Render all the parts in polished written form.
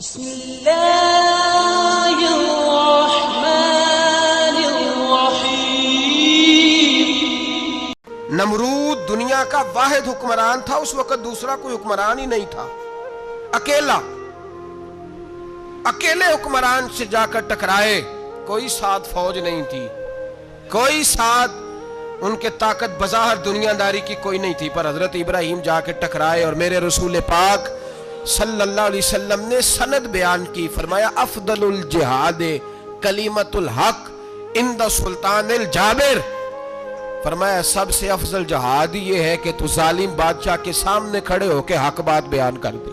بسم اللہ الرحمن الرحیم۔ نمرود دنیا کا واحد حکمران تھا، اس وقت دوسرا کوئی حکمران ہی نہیں تھا، اکیلے حکمران سے جا کر ٹکرائے، کوئی ساتھ فوج نہیں تھی، کوئی ساتھ ان کے طاقت بظاہر دنیا داری کی کوئی نہیں تھی، پر حضرت ابراہیم جا کے ٹکرائے اور میرے رسول پاک صلی اللہ علیہ وسلم نے سند بیان کی، فرمایا افضل الجہاد کلمۃ الحق عند سلطان الجابر، فرمایا سب سے افضل جہاد یہ ہے کہ تو ظالم بادشاہ کے سامنے کھڑے ہو کے حق بات بیان کر دے،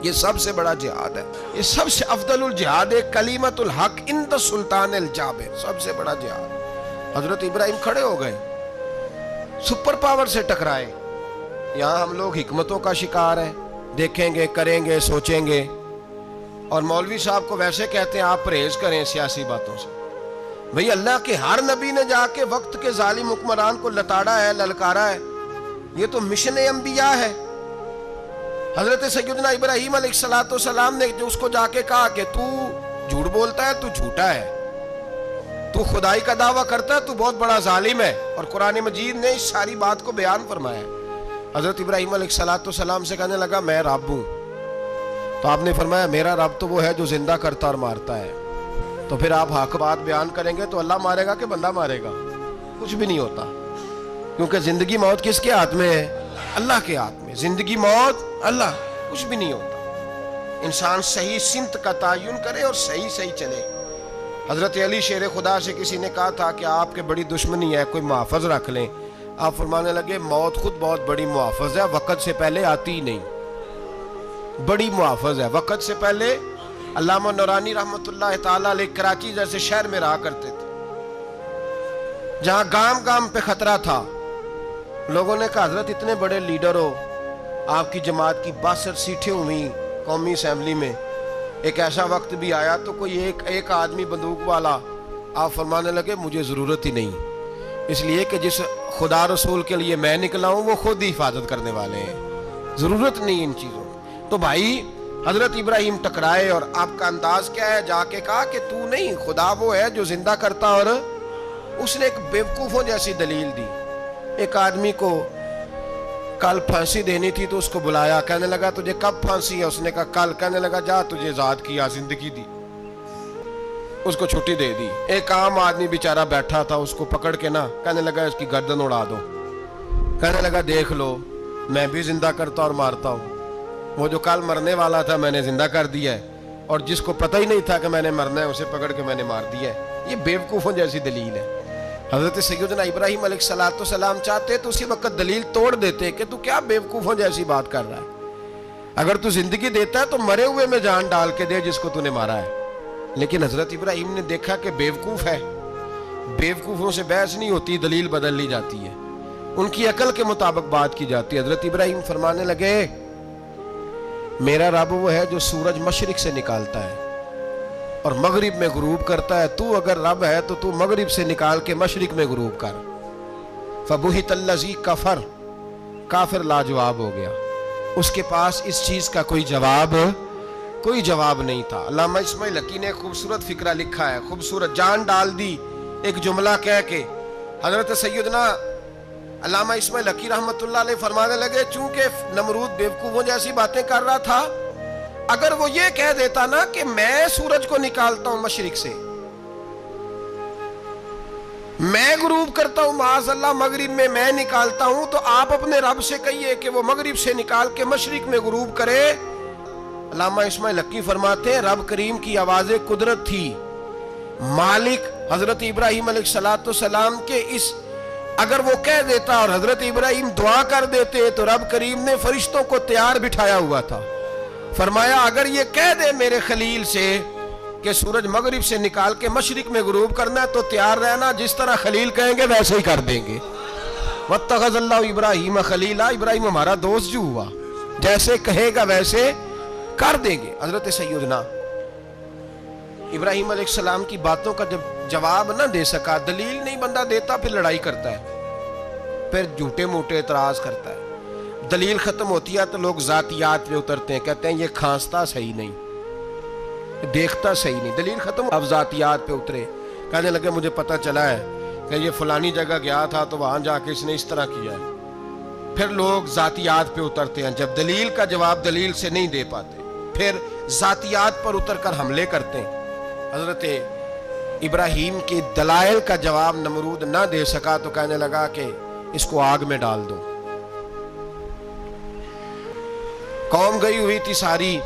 یہ سب سے بڑا جہاد ہے، یہ سب سے افضل الجہاد کلمۃ الحق عند سلطان الجابر، سب سے بڑا جہاد۔ حضرت ابراہیم کھڑے ہو گئے، سپر پاور سے ٹکرائے۔ یہاں ہم لوگ حکمتوں کا شکار ہیں، دیکھیں گے، کریں گے، سوچیں گے، اور مولوی صاحب کو ویسے کہتے ہیں آپ پرہیز کریں سیاسی باتوں سے۔ بھئی اللہ کے ہر نبی نے جا کے وقت کے ظالم حکمران کو لتاڑا ہے، للکارا ہے، یہ تو مشن انبیاء ہے۔ حضرت سیدنا ابراہیم علیہ السلام نے جو اس کو جا کے کہا کہ تو جھوٹ بولتا ہے، تو جھوٹا ہے، تو خدائی کا دعویٰ کرتا ہے، تو بہت بڑا ظالم ہے، اور قرآن مجید نے اس ساری بات کو بیان فرمایا ہے۔ حضرت ابراہیم علیہ السلام سے کہنے لگا میں رب ہوں، تو آپ نے فرمایا میرا رب تو وہ ہے جو زندہ کرتا اور مارتا ہے، تو پھر آپ حق بات بیان کریں گے تو اللہ مارے گا کہ بندہ مارے گا؟ کچھ بھی نہیں ہوتا، کیونکہ زندگی موت کس کے ہاتھ میں ہے؟ اللہ کے ہاتھ میں، زندگی موت اللہ، کچھ بھی نہیں ہوتا۔ انسان صحیح سمت کا تعین کرے اور صحیح چلے۔ حضرت علی شیر خدا سے کسی نے کہا تھا کہ آپ کے بڑی دشمنی ہے، کوئی محافظ رکھ لیں۔ آپ فرمانے لگے موت خود بہت بڑی محافظ ہے، وقت سے پہلے آتی ہی نہیں، بڑی محافظ ہے، وقت سے پہلے۔ علامہ نورانی رحمۃ اللہ تعالیٰ علیہ کراچی جیسے شہر میں رہا کرتے تھے، جہاں گام گام پہ خطرہ تھا۔ لوگوں نے کہا حضرت اتنے بڑے لیڈر ہو، آپ کی جماعت کی 62 سیٹیں ہوئی قومی اسمبلی میں، ایک ایسا وقت بھی آیا تو کوئی ایک آدمی بندوق والا۔ آپ فرمانے لگے مجھے ضرورت ہی نہیں، اس لیے کہ جس خدا رسول کے لیے میں نکلا ہوں وہ خود ہی حفاظت کرنے والے ہیں، ضرورت نہیں ان چیزوں۔ تو بھائی حضرت ابراہیم ٹکرائے، اور آپ کا انداز کیا ہے؟ جا کے کہا کہ تو نہیں، خدا وہ ہے جو زندہ کرتا، اور اس نے ایک بیوقوفوں جیسی دلیل دی۔ ایک آدمی کو کل پھانسی دینی تھی تو اس کو بلایا، کہنے لگا تجھے کب پھانسی ہے؟ اس نے کہا کل۔ کہنے لگا جا تجھے آزاد کیا، زندگی دی، اس کو چھٹی دے دی۔ ایک عام آدمی بیچارہ بیٹھا تھا، اس کو پکڑ کے نا کہنے لگا اس کی گردن اڑا دو، کہنے لگا دیکھ لو میں بھی زندہ کرتا اور مارتا ہوں، وہ جو کل مرنے والا تھا میں نے زندہ کر دیا ہے، اور جس کو پتہ ہی نہیں تھا کہ میں نے مرنا ہے اسے پکڑ کے میں نے مار دیا ہے۔ یہ بیوقوفوں جیسی دلیل ہے۔ حضرت سیدنا ابراہیم علیہ السلام چاہتے تو اسی وقت دلیل توڑ دیتے کہ تو کیا بیوقوفوں جیسی بات کر رہا ہے، اگر تو زندگی دیتا ہے تو مرے ہوئے میں جان ڈال کے دے جس کو تو نے مارا ہے۔ لیکن حضرت ابراہیم نے دیکھا کہ بیوقوف ہے، بیوقوفوں سے بحث نہیں ہوتی، دلیل بدل لی جاتی ہے، ان کی عقل کے مطابق بات کی جاتی ہے۔ حضرت ابراہیم فرمانے لگے میرا رب وہ ہے جو سورج مشرق سے نکالتا ہے اور مغرب میں غروب کرتا ہے، تو اگر رب ہے تو تو مغرب سے نکال کے مشرق میں غروب کر۔ فبہت الذی کفر، کافر لاجواب ہو گیا، اس کے پاس اس چیز کا کوئی جواب نہیں تھا۔ علامہ اسماعیل حقی نے خوبصورت فقرہ لکھا ہے، خوبصورت، جان ڈال دی ایک جملہ کہہ کے۔ حضرت سیدنا علامہ اسماعیل حقی رحمۃ اللہ علیہ فرمانے لگے چونکہ نمرود بیوقوفوں جیسی باتیں کر رہا تھا، اگر وہ یہ کہہ دیتا نا کہ میں سورج کو نکالتا ہوں مشرق سے، میں غروب کرتا ہوں معاذ اللہ مغرب میں، میں نکالتا ہوں، تو آپ اپنے رب سے کہیے کہ وہ مغرب سے نکال کے مشرق میں غروب کرے۔ علامہ اسماعیل حقی فرماتے ہیں رب کریم کی آواز قدرت تھی، مالک حضرت ابراہیم علیہ السلام کے اس، اگر وہ کہہ دیتا اور حضرت ابراہیم دعا کر دیتے تو رب کریم نے فرشتوں کو تیار بٹھایا ہوا تھا، فرمایا اگر یہ کہہ دے میرے خلیل سے کہ سورج مغرب سے نکال کے مشرق میں غروب کرنا ہے تو تیار رہنا، جس طرح خلیل کہیں گے ویسے ہی کر دیں گے۔ واتخذ اللہ ابراہیم خلیلا، ابراہیم ہمارا دوست جو ہوا، جیسے کہے گا ویسے کر دیں گے۔ حضرت سیدنا ابراہیم علیہ السلام کی باتوں کا جب جواب نہ دے سکا، دلیل نہیں بندہ دیتا، پھر لڑائی کرتا ہے، پھر جھوٹے موٹے اعتراض کرتا ہے۔ دلیل ختم ہوتی ہے تو لوگ ذاتیات پہ اترتے ہیں، کہتے ہیں یہ کھانستا صحیح نہیں، دیکھتا صحیح نہیں. دلیل ختم. اب ذاتیات پہ اترے. کہنے لگے مجھے پتہ چلا ہے کہ یہ فلانی جگہ گیا تھا تو وہاں جا کے اس نے اس طرح کیا ہے. پھر لوگ ذاتیات پہ اترتے ہیں. جب دلیل کا جواب دلیل سے نہیں دے پاتے پھر ذاتیات پر اتر کر حملے کرتے ہیں. حضرت ابراہیم کی دلائل کا جواب نمرود نہ دے سکا تو کہنے لگا کہ اس کو آگ میں ڈال دو. قوم گئی ہوئی تھی ساری.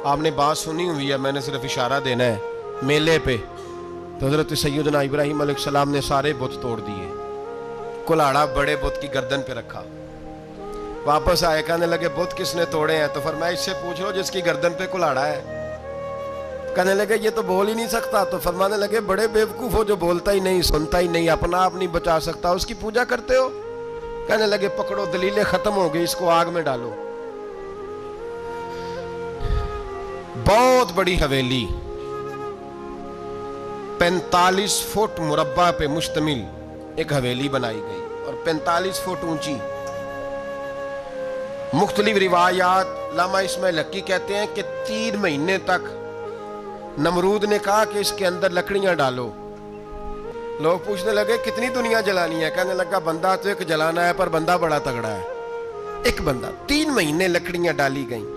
آپ نے بات سنی ہوئی ہے, میں نے صرف اشارہ دینا ہے. میلے پہ تو حضرت سیدنا ابراہیم علیہ السلام نے سارے بت توڑ دیے. کلاڑا بڑے بت کی گردن پہ رکھا. واپس آئے, کہنے لگے بت کس نے توڑے ہیں؟ تو فرمایا اس سے پوچھ لو جس کی گردن پہ کلاڑا ہے. کہنے لگے یہ تو بول ہی نہیں سکتا. تو فرمانے لگے بڑے بیوقوف ہو جو بولتا ہی نہیں, سنتا ہی نہیں, اپنا آپ نہیں بچا سکتا, اس کی پوجا کرتے ہو. کہنے لگے پکڑو, دلیلیں ختم ہو گئی, اس کو آگ میں ڈالو. بہت بڑی حویلی 45 فٹ مربع پہ مشتمل ایک حویلی بنائی گئی اور 45 فٹ اونچی. مختلف روایات علامہ اسماعیل حقی کہتے ہیں کہ 3 مہینے تک نمرود نے کہا کہ اس کے اندر لکڑیاں ڈالو. لوگ پوچھنے لگے کتنی دنیا جلانی ہے؟ کہنے لگا بندہ تو ایک جلانا ہے پر بندہ بڑا تگڑا ہے, ایک بندہ. 3 مہینے لکڑیاں ڈالی گئیں.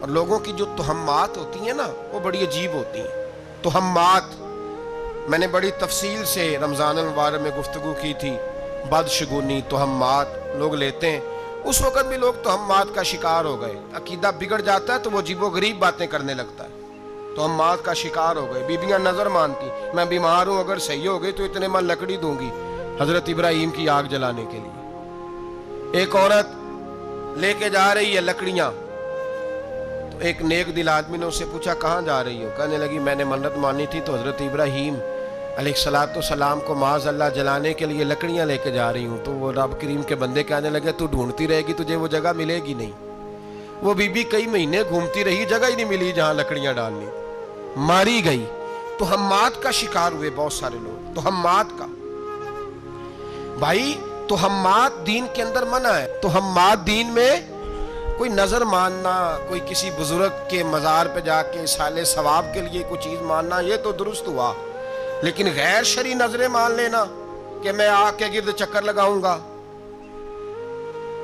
اور لوگوں کی جو تہمات ہوتی ہیں نا وہ بڑی عجیب ہوتی ہیں. تہمات میں نے بڑی تفصیل سے رمضان المبارک میں گفتگو کی تھی. بدشگونی تہمات لوگ لیتے ہیں. اس وقت بھی لوگ تہمات کا شکار ہو گئے. عقیدہ بگڑ جاتا ہے تو وہ عجیب و غریب باتیں کرنے لگتا ہے. تہمات کا شکار ہو گئے. بیبیاں نظر مانتی, میں بیمار ہوں, اگر صحیح ہو گئی تو اتنے من لکڑی دوں گی حضرت ابراہیم کی آگ جلانے کے لیے. ایک عورت لے کے جا رہی ہے لکڑیاں. تو ایک نیک دل آدمی نے اس سے پوچھا کہاں جا رہی ہو؟ کہنے لگی میں نے منت مانی تھی تو حضرت ابراہیم علیہ السلام کو معاذ اللہ جلانے کے لیے لکڑیاں لے کے جا رہی ہوں. تو وہ رب کریم کے بندے کہنے لگے تو ڈھونڈتی رہے گی, تجھے وہ جگہ ملے گی نہیں. وہ بی بی کئی مہینے گھومتی رہی, جگہ ہی نہیں ملی جہاں لکڑیاں ڈالنی. ماری گئی. تہمات کا شکار ہوئے بہت سارے لوگ. تہمات کا بھائی, تہمات دین کے اندر منع ہے. تہمات دین میں کوئی نظر ماننا, کوئی کسی بزرگ کے مزار پہ جا کے سالے ثواب کے لیے کوئی چیز ماننا, یہ تو درست ہوا. لیکن غیر شرعی نظریں مان لینا کہ میں آگ کے گرد چکر لگاؤں گا,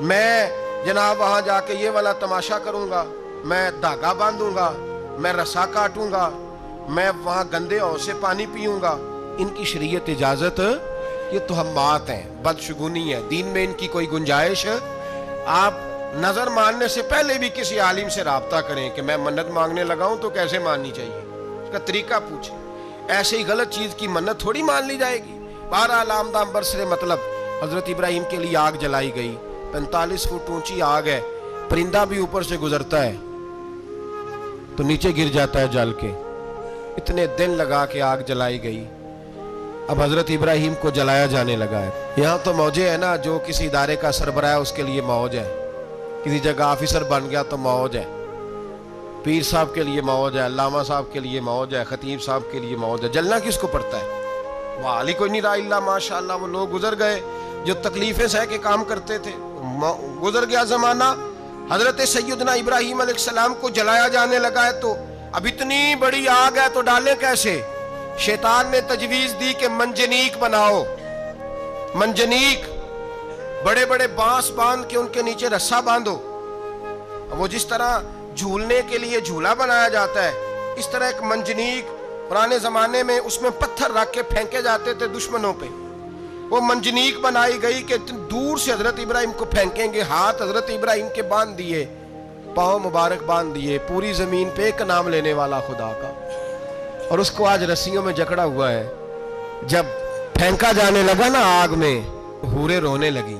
میں جناب وہاں جا کے یہ والا تماشا کروں گا, میں دھاگا باندھوں گا, میں رسا کاٹوں گا, میں وہاں گندے اور سے پانی پیوں گا, ان کی شریعت اجازت, یہ تہمات ہیں, بدشگونی ہے. دین میں ان کی کوئی گنجائش. آپ نظر ماننے سے پہلے بھی کسی عالم سے رابطہ کریں کہ میں منت مانگنے لگا ہوں تو کیسے ماننی چاہیے, اس کا طریقہ پوچھیں. ایسے ہی غلط چیز کی منت تھوڑی مان لی جائے گی. بہرحال آمدام برسرے مطلب حضرت ابراہیم کے لیے آگ جلائی گئی. 45 فٹ اونچی آگ ہے, پرندہ بھی اوپر سے گزرتا ہے تو نیچے گر جاتا ہے جل کے. اتنے دن لگا کے آگ جلائی گئی. اب حضرت ابراہیم کو جلایا جانے لگا ہے. یہاں تو موجیں ہے نا, جو کسی ادارے کا سربراہ ہے اس کے لیے موج ہے, کسی جگہ آفیسر بن گیا تو موج ہے, پیر صاحب کے لیے موج ہے, علامہ صاحب کے لیے موج ہے, خطیب صاحب کے لیے موج ہے. جلنا کس کو پڑتا ہے؟ وہ علی کوئی نہیں رہا اللہ ماشاءاللہ. وہ لوگ گزر گئے جو تکلیفیں سہ کے کام کرتے تھے, گزر گیا زمانہ. حضرت سیدنا ابراہیم علیہ السلام کو جلایا جانے لگا ہے تو اب اتنی بڑی آگ ہے تو ڈالیں کیسے؟ شیطان نے تجویز دی کہ منجنیق بناؤ. منجنیق, بڑے بڑے بانس باندھ کے ان کے نیچے رسا باندھو. وہ جس طرح جھولنے کے لیے جھولا بنایا جاتا ہے, اس طرح ایک منجنیق پرانے زمانے میں اس میں پتھر رکھ کے پھینکے جاتے تھے دشمنوں پہ. وہ منجنیق بنائی گئی کہ دور سے حضرت ابراہیم کو پھینکیں گے. ہاتھ حضرت ابراہیم کے باندھ دیے, پاؤں مبارک باندھ دیے. پوری زمین پہ ایک نام لینے والا خدا کا, اور اس کو آج رسیوں میں جکڑا ہوا ہے. جب پھینکا جانے لگا نا آگ میں, حوریں رونے لگی,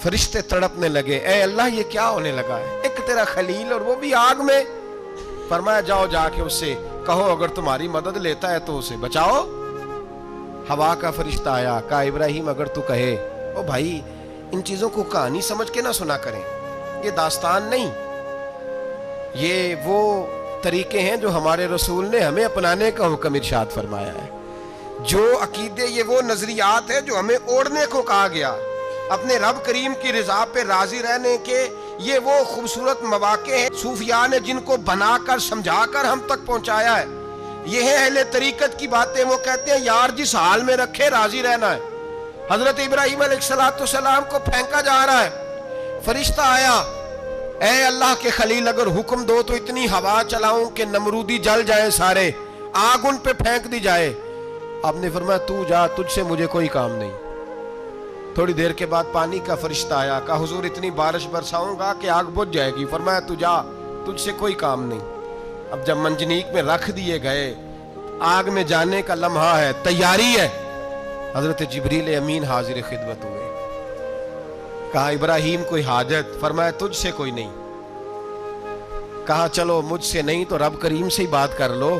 فرشتے تڑپنے لگے, اے اللہ یہ کیا ہونے لگا ہے؟ ایک تیرا خلیل اور وہ بھی آگ میں. فرمایا جاؤ جا کے اس سے کہو اگر تمہاری مدد لیتا ہے تو اسے بچاؤ. ہوا کا فرشتہ آیا, کہا ابراہیم اگر تو کہے. او بھائی ان چیزوں کو کہانی سمجھ کے نہ سنا کریں, یہ داستان نہیں, یہ وہ طریقے ہیں جو ہمارے رسول نے ہمیں اپنانے کا حکم ارشاد فرمایا ہے. جو عقیدے, یہ وہ نظریات ہیں جو ہمیں اوڑھنے کو کہا گیا. اپنے رب کریم کی رضا پہ راضی رہنے کے یہ وہ خوبصورت مواقع ہیں صوفیاء نے جن کو بنا کر سمجھا کر ہم تک پہنچایا ہے. یہ ہے اہل طریقت کی باتیں. وہ کہتے ہیں یار جس حال میں رکھے راضی رہنا ہے. حضرت ابراہیم علیہ السلام کو پھینکا جا رہا ہے. فرشتہ آیا, اے اللہ کے خلیل اگر حکم دو تو اتنی ہوا چلاؤں کہ نمرودی جل جائیں سارے, آگ ان پہ پھینک دی جائے. آپ نے فرمایا تو جا, تجھ سے مجھے کوئی کام نہیں. تھوڑی دیر کے بعد پانی کا فرشتہ آیا, کہا حضور اتنی بارش برساؤں گا کہ آگ بجھ جائے گی. فرمایا تو جا, تجھ سے کوئی کام نہیں. اب جب منجنیق میں رکھ دیے گئے, آگ میں جانے کا لمحہ ہے, تیاری ہے, حضرت جبریل امین حاضر خدمت ہوئے. کہا ابراہیم کوئی حاجت؟ فرمایا تجھ سے کوئی نہیں. کہا چلو مجھ سے نہیں تو رب کریم سے ہی بات کر لو,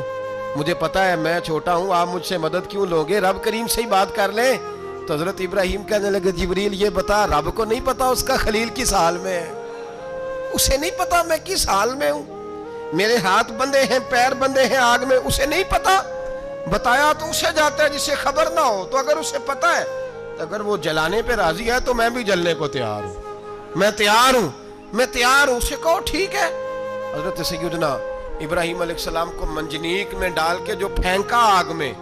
مجھے پتا ہے میں چھوٹا ہوں, آپ مجھ سے مدد کیوں لو گے, رب کریم سے ہی بات کر لیں. تو حضرت ابراہیم کہنے لگے جبریل یہ بتا, رب کو نہیں پتا اس کا خلیل کس حال میں ہے؟ اسے نہیں پتا میں کس حال میں ہوں, میرے ہاتھ بندے ہیں, پیر بندے ہیں آگ میں, اسے نہیں پتا. بتایا تو اسے جاتا ہے جسے خبر نہ ہو. تو اگر اسے پتا ہے, اگر وہ جلانے پہ راضی ہے تو میں بھی جلنے کو تیار ہوں, میں تیار ہوں, میں تیار ہوں. اسے کہو ٹھیک ہے. حضرت سیدنا ابراہیم علیہ السلام کو منجنیق میں ڈال کے جو پھینکا آگ میں,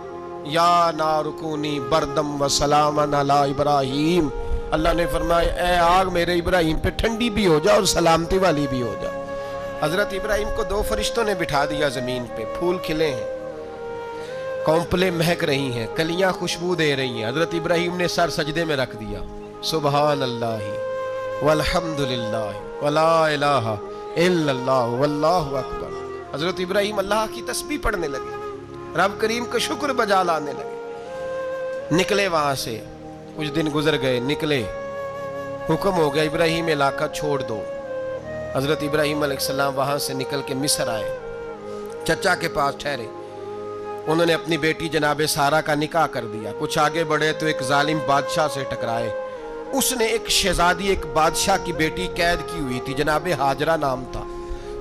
یا نار کونی بردم و سلاما علی ابراہیم, اللہ نے فرمایا اے آگ میرے ابراہیم پہ ٹھنڈی بھی ہو جا اور سلامتی والی بھی ہو جا. حضرت ابراہیم کو دو فرشتوں نے بٹھا دیا زمین پہ. پھول کھلے ہیں, کونپلیں مہک رہی ہیں, کلیاں خوشبو دے رہی ہیں. حضرت ابراہیم نے سر سجدے میں رکھ دیا, سبحان اللہ والحمد للہ ولا الہ الا اللہ واللہ اکبر. حضرت ابراہیم اللہ کی تسبیح پڑھنے لگے, رب کریم کا شکر بجا لانے لگے. نکلے وہاں سے, کچھ دن گزر گئے, نکلے, حکم ہو گیا ابراہیم علاقہ چھوڑ دو. حضرت ابراہیم علیہ السلام وہاں سے نکل کے مصر آئے, چچا کے پاس ٹھہرے. انہوں نے اپنی بیٹی جناب سارہ کا نکاح کر دیا. کچھ آگے بڑھے تو ایک ظالم بادشاہ سے ٹکرائے. اس نے ایک شہزادی, ایک بادشاہ کی بیٹی قید کی ہوئی تھی, جناب ہاجرہ نام تھا.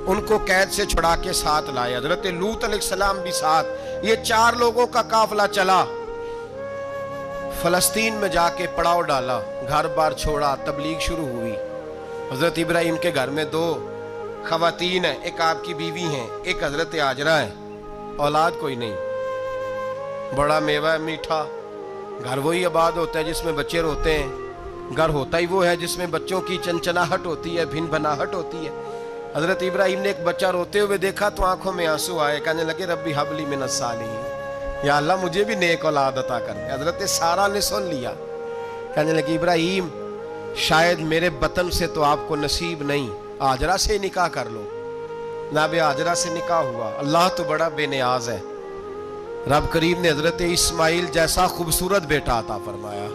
ان کو قید سے چھڑا کے ساتھ لائے. حضرت لوط علیہ السلام بھی ساتھ. یہ 4 لوگوں کا قافلہ چلا, فلسطین میں جا کے پڑاؤ ڈالا, گھر بار چھوڑا, تبلیغ شروع ہوئی. حضرت ابراہیم کے گھر میں 2 خواتین ہیں, ایک آپ کی بیوی ہیں, ایک حضرت ہاجرہ ہے. اولاد کوئی نہیں, بڑا میوہ میٹھا. گھر وہی آباد ہوتا ہے جس میں بچے روتے ہیں, گھر ہوتا ہی وہ ہے جس میں بچوں کی چنچناہٹ ہوتی ہے, بھن بھناہٹ ہوتی ہے. حضرت ابراہیم نے ایک بچہ روتے ہوئے دیکھا تو آنکھوں میں آنسو آئے, کہنے لگے ربی حب لی من الصالحین, یا اللہ مجھے بھی نیک اولاد عطا کر دے. حضرت سارہ نے سن لیا, کہنے لگی ابراہیم شاید میرے بطن سے تو آپ کو نصیب نہیں, ہاجرہ سے نکاح کر لو. جناب ہاجرہ سے نکاح ہوا. اللہ تو بڑا بے نیاز ہے, رب کریم نے حضرت اسماعیل جیسا خوبصورت بیٹا عطا فرمایا.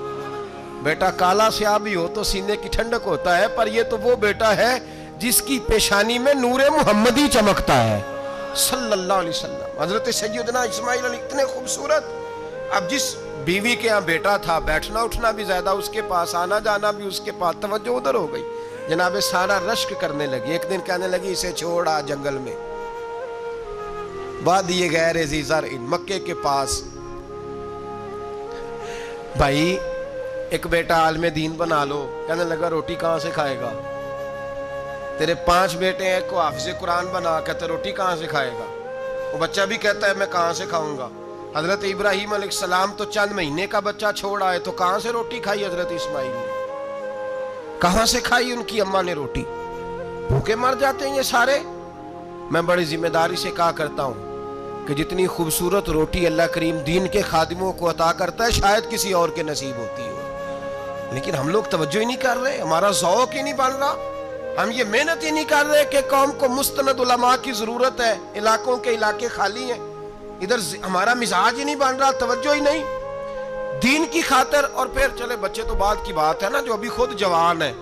بیٹا کالا سیاہ بھی ہو تو سینے کی ٹھنڈک ہوتا ہے, پر یہ تو وہ بیٹا ہے جس کی پیشانی میں نور محمدی چمکتا ہے صلی اللہ علیہ وسلم. حضرت سیدنا اسماعیل علیہ اتنے خوبصورت. اب جس بیوی کے ہاں بیٹا تھا, بیٹھنا اٹھنا بھی زیادہ اس کے پاس, آنا جانا بھی اس کے پاس, توجہ ادھر ہو گئی. جناب سارہ رشک کرنے لگی. ایک دن کہنے لگی اسے چھوڑا جنگل میں, وادی غیر ذی زرع, مکے کے پاس. بھائی ایک بیٹا عالم دین بنا لو. کہنے لگا روٹی کہاں سے کھائے گا, تیرے 5 بیٹے ہیں, کو حافظ قرآن بنا, کہتے روٹی کہاں سے کھائے گا. وہ بچہ بھی کہتا ہے میں کہاں سے کھاؤں گا. حضرت ابراہیم علیہ السلام تو چند مہینے کا بچہ چھوڑ آئے, تو کہاں سے روٹی کھائی حضرت اسماعیل نے, کہاں سے کھائی ان کی اماں نے روٹی. بھوکے مر جاتے ہیں یہ سارے. میں بڑی ذمہ داری سے کہا کرتا ہوں کہ جتنی خوبصورت روٹی اللہ کریم دین کے خادموں کو عطا کرتا ہے شاید کسی اور کے نصیب ہوتی ہو, لیکن ہم لوگ توجہ ہی نہیں کر رہے, ہمارا ذوق ہی نہیں بن رہا, ہم یہ محنت ہی نہیں کر رہے کہ قوم کو مستند علماء کی ضرورت ہے. علاقوں کے علاقے خالی ہیں, ادھر ہمارا مزاج ہی نہیں بن رہا, توجہ ہی نہیں دین کی خاطر. اور پھر چلے بچے تو بعد کی بات ہے نا, جو ابھی خود جوان ہے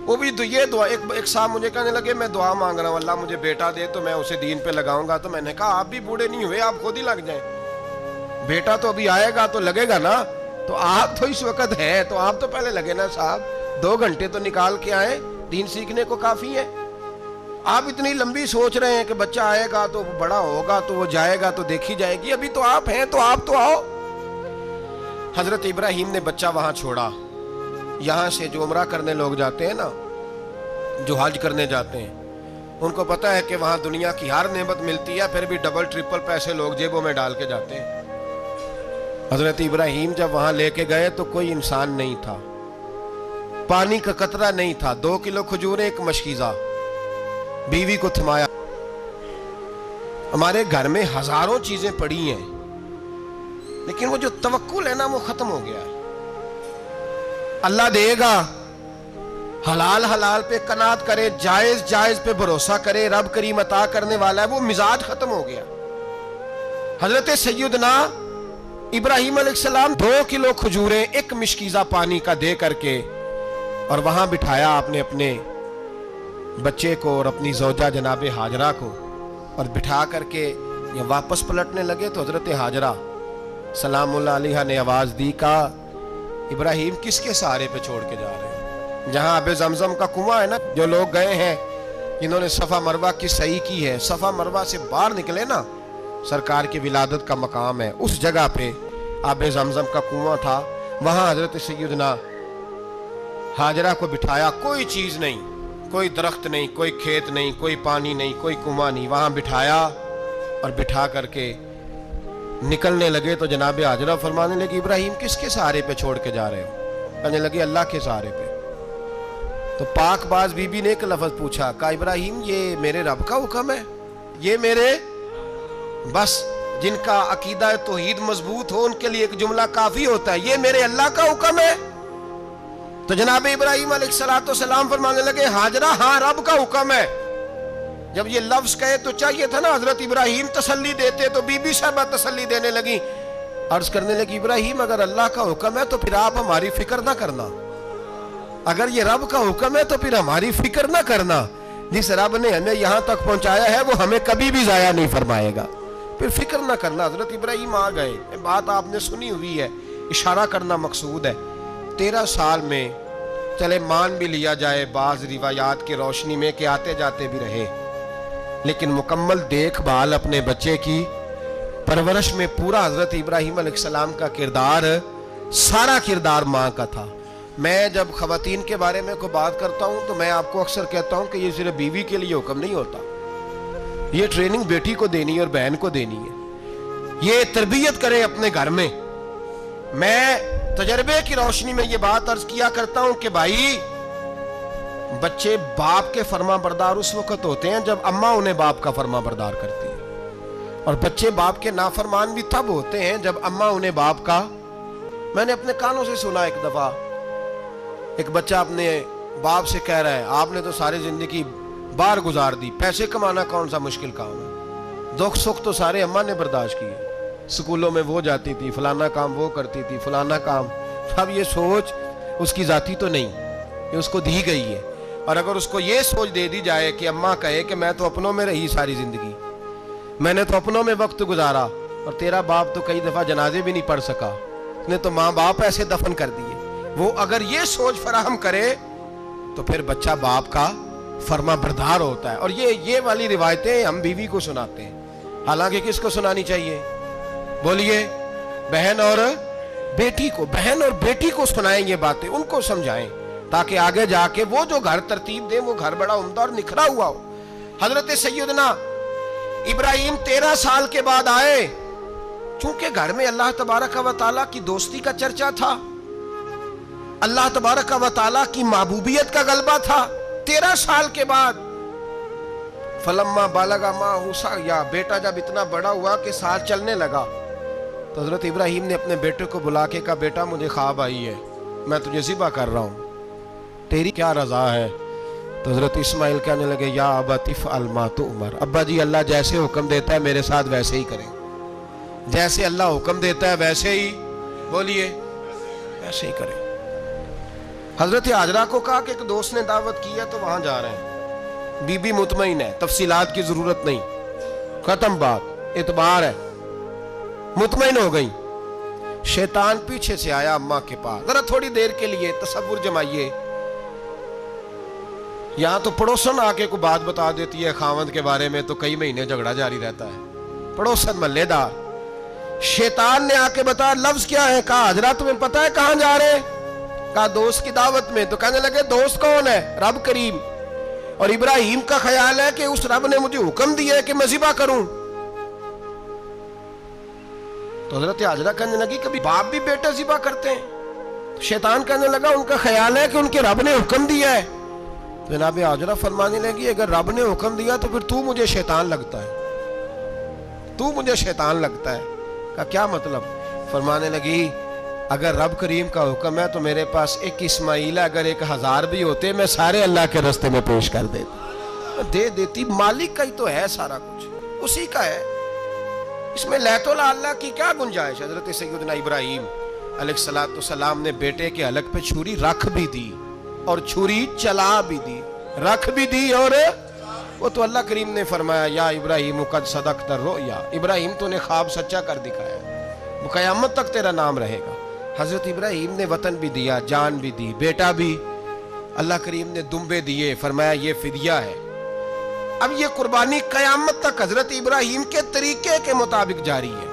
وہ بھی یہ دعا. ایک صاحب مجھے کہنے لگے میں دعا مانگ رہا ہوں اللہ مجھے بیٹا دے تو میں اسے دین پہ لگاؤں گا. تو میں نے کہا آپ بھی بوڑھے نہیں ہوئے, آپ خود ہی لگ جائیں, بیٹا تو ابھی آئے گا تو لگے گا نا. تو آپ تو اس وقت ہیں تو آپ تو پہلے لگے نا صاحب, 2 گھنٹے تو نکال کے آئے, دین سیکھنے کو کافی ہے. آپ اتنی لمبی سوچ رہے ہیں کہ بچہ آئے گا تو بڑا ہوگا تو وہ جائے گا تو دیکھی جائے گی, ابھی تو آپ ہیں تو آپ تو آؤ. حضرت ابراہیم نے بچہ وہاں چھوڑا. یہاں سے جو عمرہ کرنے لوگ جاتے ہیں نا, جو حج کرنے جاتے ہیں ان کو پتہ ہے کہ وہاں دنیا کی ہر نعمت ملتی ہے، پھر بھی ڈبل ٹرپل پیسے لوگ جیبوں میں ڈال کے جاتے ہیں۔ حضرت ابراہیم جب وہاں لے کے گئے تو کوئی انسان نہیں تھا، پانی کا قطرہ نہیں تھا، 2 کلو کھجوریں، ایک مشکیزہ، بیوی کو تھمایا۔ ہمارے گھر میں ہزاروں چیزیں پڑی ہیں، لیکن وہ جو توکل ہے نا وہ ختم ہو گیا ہے۔ اللہ دے گا، حلال حلال پہ قناعت کرے، جائز جائز پہ بھروسہ کرے، رب کریم عطا کرنے والا ہے، وہ مزاج ختم ہو گیا۔ حضرت سیدنا ابراہیم علیہ السلام 2 کلو کھجوریں، ایک مشکیزہ پانی کا دے کر کے، اور وہاں بٹھایا آپ نے اپنے بچے کو اور اپنی زوجہ جناب ہاجرہ کو، اور بٹھا کر کے یہ واپس پلٹنے لگے تو حضرت ہاجرہ سلام اللہ علیہ نے آواز دی، کہا ابراہیم کس کے سہارے پہ چھوڑ کے جا رہے ہیں؟ جہاں آب زمزم کا کنواں ہے نا، جو لوگ گئے ہیں انہوں نے صفا مروہ کی صحیح کی ہے، صفا مروہ سے باہر نکلے نا، سرکار کی ولادت کا مقام ہے، اس جگہ پہ آب زمزم کا کنواں تھا، وہاں حضرت سیدنا ہاجرہ کو بٹھایا، کوئی چیز نہیں، کوئی درخت نہیں، کوئی کھیت نہیں، کوئی پانی نہیں، کوئی کنواں نہیں، وہاں بٹھایا اور بٹھا کر کے نکلنے لگے تو جناب ہاجرہ فرمانے لگی ابراہیم کس کے سہارے پہ چھوڑ کے جا رہے ہو؟ کہنے لگے اللہ کے سہارے پہ۔ تو پاک باز بی بی نے ایک لفظ پوچھا، کہا ابراہیم یہ میرے رب کا حکم ہے، یہ میرے، بس جن کا عقیدہ توحید مضبوط ہو ان کے لیے ایک جملہ کافی ہوتا ہے، یہ میرے اللہ کا حکم ہے۔ تو جناب ابراہیم علیہ السلام فرمانے لگے ہاجرہ ہاں رب کا حکم ہے۔ جب یہ لفظ کہے تو چاہیے تھا نا حضرت ابراہیم تسلی دیتے، تو بی بی صاحبہ تسلی دینے لگی، عرض کرنے لگی ابراہیم اگر اللہ کا حکم ہے تو پھر آپ ہماری فکر نہ کرنا، اگر یہ رب کا حکم ہے تو پھر ہماری فکر نہ کرنا، جس رب نے ہمیں یہاں تک پہنچایا ہے وہ ہمیں کبھی بھی ضائع نہیں فرمائے گا، پھر فکر نہ کرنا۔ حضرت ابراہیم آ گئے، بات آپ نے سنی ہوئی ہے، اشارہ کرنا مقصود ہے۔ 13 سال میں چلے مان بھی لیا جائے بعض روایات کی روشنی میں کہ آتے جاتے بھی رہے، لیکن مکمل دیکھ بھال اپنے بچے کی پرورش میں پورا حضرت ابراہیم علیہ السلام کا کردار، سارا کردار ماں کا تھا۔ میں جب خواتین کے بارے میں کوئی بات کرتا ہوں تو میں آپ کو اکثر کہتا ہوں کہ یہ صرف بیوی کے لیے حکم نہیں ہوتا، یہ ٹریننگ بیٹی کو دینی ہے اور بہن کو دینی ہے، یہ تربیت کرے اپنے گھر میں۔ میں تجربے کی روشنی میں یہ بات عرض کیا کرتا ہوں کہ بھائی بچے باپ کے فرما بردار اس وقت ہوتے ہیں جب اماں انہیں باپ کا فرما بردار کرتی ہے، اور بچے باپ کے نافرمان بھی تب ہوتے ہیں جب اماں انہیں باپ کا۔ میں نے اپنے کانوں سے سنا ایک دفعہ ایک بچہ اپنے باپ سے کہہ رہا ہے آپ نے تو ساری زندگی باہر گزار دی، پیسے کمانا کون سا مشکل کام ہے، دکھ سکھ تو سارے اماں نے برداشت کیے، سکولوں میں وہ جاتی تھی، فلانا کام وہ کرتی تھی، فلانا کام۔ اب یہ سوچ اس کی ذاتی تو نہیں، یہ اس کو دی گئی ہے، اور اگر اس کو یہ سوچ دے دی جائے کہ اماں کہے کہ میں تو اپنوں میں رہی ساری زندگی، میں نے تو اپنوں میں وقت گزارا، اور تیرا باپ تو کئی دفعہ جنازے بھی نہیں پڑھ سکا، اس نے تو ماں باپ ایسے دفن کر دیے، وہ اگر یہ سوچ فراہم کرے تو پھر بچہ باپ کا فرما بردار ہوتا ہے۔ اور یہ والی روایتیں ہم بیوی کو سناتے ہیں، حالانکہ کس کو سنانی چاہیے؟ بولیے، بہن اور بیٹی کو، بہن اور بیٹی کو سنائیں یہ باتیں، ان کو سمجھائیں تاکہ آگے جا کے وہ جو گھر ترتیب دیں وہ گھر بڑا عمدہ اور نکھرا ہوا ہو۔ حضرت سیدنا ابراہیم 13 سال کے بعد آئے، چونکہ گھر میں اللہ تبارک و تعالیٰ کی دوستی کا چرچا تھا، اللہ تبارک و تعالیٰ کی محبوبیت کا غلبہ تھا۔ 13 سال کے بعد فلما بالغ معہ السعی، بیٹا جب اتنا بڑا ہوا کہ ساتھ چلنے لگا تو حضرت ابراہیم نے اپنے بیٹے کو بلا کے کہا بیٹا مجھے خواب آئی ہے، میں تجھے ذبح کر رہا ہوں، تیری کیا رضا ہے؟ تو حضرت اسماعیل کہنے لگے یا ابت افعل ما تؤمر، ابا جی اللہ جیسے حکم دیتا ہے میرے ساتھ ویسے ہی کریں، جیسے اللہ حکم دیتا ہے ویسے ہی، بولیے، ویسے ہی کریں۔ حضرت ہاجرہ کو کہا کہ ایک دوست نے دعوت کی ہے تو وہاں جا رہے ہیں، بی بی مطمئن ہے، تفصیلات کی ضرورت نہیں، ختم بات، اعتبار ہے، مطمئن ہو گئی۔ شیطان پیچھے سے آیا اماں کے پاس، ذرا تھوڑی دیر کے لیے تصور جمائیے، یہاں تو پڑوسن آ کے کوئی بات بتا دیتی ہے خاوند کے بارے میں تو کئی مہینے جھگڑا جاری رہتا ہے، پڑوسن محلے دار۔ شیطان نے آ کے بتایا لفظ کیا ہے؟ کہا حضرت تمہیں پتا ہے کہاں جا رہے ہیں؟ کہا دوست کی دعوت میں۔ تو کہنے لگے دوست کون ہے؟ رب کریم۔ اور ابراہیم کا خیال ہے کہ اس رب نے مجھے حکم دیا ہے کہ میں ذبح کروں. تو حضرت حاجرہ کہنے لگی کبھی باپ بھی بیٹا ذبح کرتے ہیں؟ شیطان کہنے لگا ان کا خیال ہے کہ ان کے رب نے حکم دیا ہے. جناب حاجرہ فرمانے لگی اگر رب نے حکم دیا تو پھر تو مجھے شیطان لگتا ہے، تو مجھے شیطان لگتا ہے. کا کیا مطلب؟ فرمانے لگی اگر رب کریم کا حکم ہے تو میرے پاس ایک اسماعیل ہے، اگر 1000 بھی ہوتے میں سارے اللہ کے راستے میں پیش کر دے دیتی. مالک کا ہی تو ہے سارا کچھ، اسی کا ہے، اس میں لیت اللہ کی کیا گنجائش. حضرت سیدنا ابراہیم علیہ السلام نے بیٹے کے حلق پہ چھری رکھ بھی دی اور چھری چلا بھی دی، رکھ بھی دی. اور وہ تو اللہ کریم نے فرمایا یا ابراہیم قد صدقت الرؤیا، ابراہیم تو نے خواب سچا کر دکھایا، وہ قیامت تک تیرا نام رہے گا. حضرت ابراہیم نے وطن بھی دیا، جان بھی دی، بیٹا بھی. اللہ کریم نے دمبے دیے، فرمایا یہ فدیہ ہے. اب یہ قربانی قیامت تک حضرت ابراہیم کے طریقے کے مطابق جاری ہے.